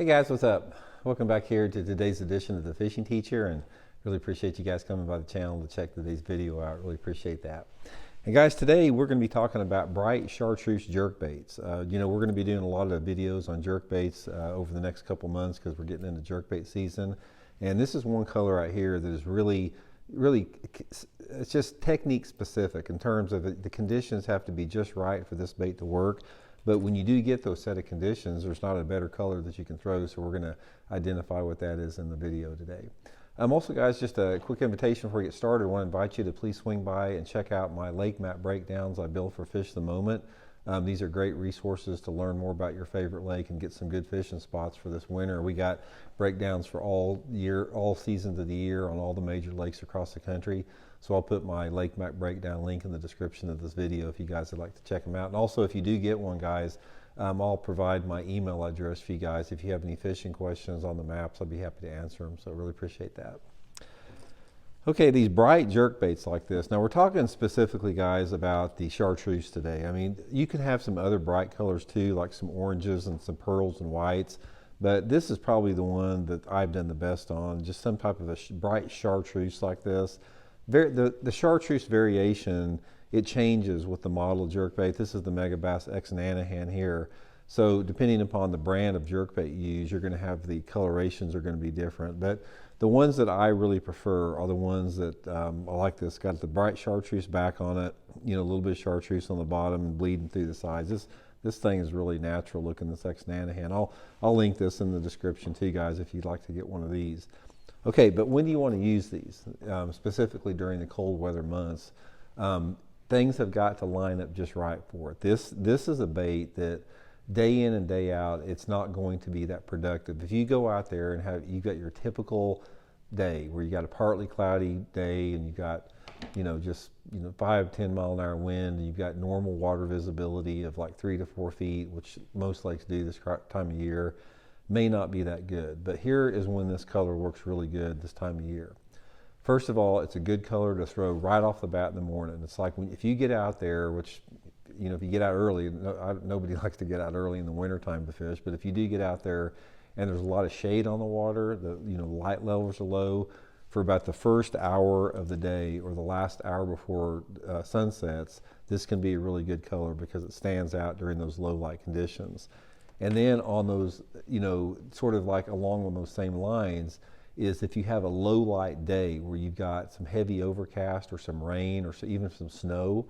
Hey guys, what's up? Welcome back here to today's edition of The Fishing Teacher, and really appreciate you guys coming by the channel to check today's video out. Really appreciate that. And guys, today we're going to be talking about bright chartreuse jerkbaits. We're going to be doing a lot of videos on jerkbaits over the next couple months because we're getting into jerkbait season. And this is one color right here that is really, it's just technique specific in terms of the conditions have to be just right for this bait to work. But when you do get those set of conditions, there's not a better color that you can throw, so we're going to identify what that is in the video today. Also, guys, just a quick invitation before we get started. I want to invite you to please swing by and check out my lake map breakdowns I build for Fish the Moment. These are great resources to learn more about your favorite lake and get some good fishing spots for this winter. We got breakdowns for all seasons of the year on all the major lakes across the country. So I'll put my lake map breakdown link in the description of this video if you guys would like to check them out. And also, if you do get one, guys, I'll provide my email address for you guys. If you have any fishing questions on the maps, I'll be happy to answer them. So I really appreciate that. Okay, these bright jerkbaits like this. Now we're talking specifically, guys, about the chartreuse today. I mean, you can have some other bright colors too, like some oranges and some pearls and whites, but this is probably the one that I've done the best on, just some type of a bright chartreuse like this. The chartreuse variation, it changes with the model jerkbait. This is the Megabass X Nanahan here. So depending upon the brand of jerkbait you use, you're going to have the colorations are going to be different. But the ones that I really prefer are the ones that I like this. Got the bright chartreuse back on it, a little bit of chartreuse on the bottom and bleeding through the sides. This thing is really natural looking, this X Nanahan. I'll link this in the description too, guys, if you'd like to get one of these. Okay, but when do you want to use these? Specifically during the cold weather months. Things have got to line up just right for it. This is a bait that day in and day out, it's not going to be that productive. If you go out there and you've got your typical day where you got a partly cloudy day and you got, 5-10 mile an hour wind, and you've got normal water visibility of like 3 to 4 feet, which most lakes do this time of year, may not be that good. But here is when this color works really good this time of year. First of all, it's a good color to throw right off the bat in the morning. It's like if you get out there, which, if you get out early, nobody likes to get out early in the wintertime to fish, but if you do get out there and there's a lot of shade on the water, the light levels are low, for about the first hour of the day or the last hour before sunsets, this can be a really good color because it stands out during those low light conditions. And then on those, sort of like along on those same lines, is if you have a low light day where you've got some heavy overcast or some rain or even some snow,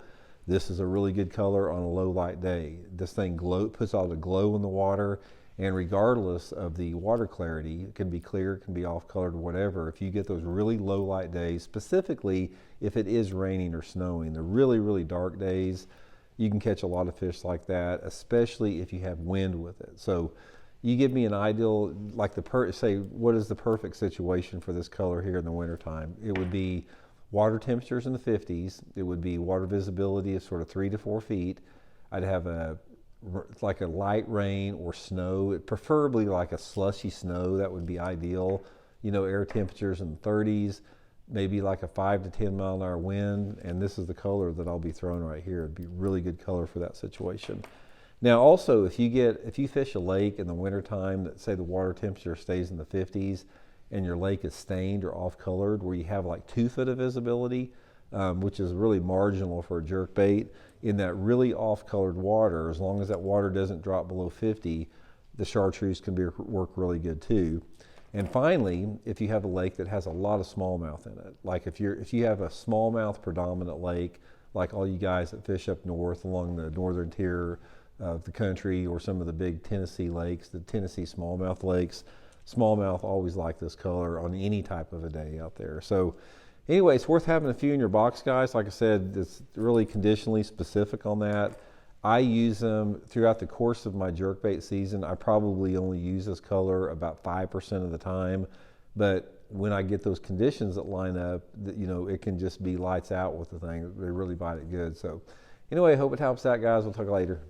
this is a really good color on a low light day. This thing puts out a glow in the water, and regardless of the water clarity, it can be clear, it can be off colored or whatever. If you get those really low light days, specifically if it is raining or snowing, the really, really dark days, you can catch a lot of fish like that, especially if you have wind with it. So you give me an ideal, like say, what is the perfect situation for this color here in the wintertime? It would be water temperatures in the 50s. It would be water visibility of sort of 3 to 4 feet. I'd have like a light rain or snow, preferably like a slushy snow. That would be ideal. Air temperatures in the 30s, maybe like a 5 to 10 mile an hour wind. And this is the color that I'll be throwing right here. It'd be a really good color for that situation. Now also, if you fish a lake in the wintertime that say the water temperature stays in the 50s and your lake is stained or off colored where you have like 2 foot of visibility, which is really marginal for a jerkbait, in that really off colored water, as long as that water doesn't drop below 50, the chartreuse can work really good too. And finally, if you have a lake that has a lot of smallmouth in it, like if you have a smallmouth predominant lake, like all you guys that fish up north along the northern tier of the country, or some of the big Tennessee lakes, the Tennessee smallmouth lakes, smallmouth always like this color on any type of a day out there. So anyway, it's worth having a few in your box, guys. Like I said, it's really conditionally specific on that. I use them throughout the course of my jerkbait season. I probably only use this color about 5% of the time, but when I get those conditions that line up, it can just be lights out with the thing. They really bite it good. So anyway, I hope it helps out, guys. We'll talk later.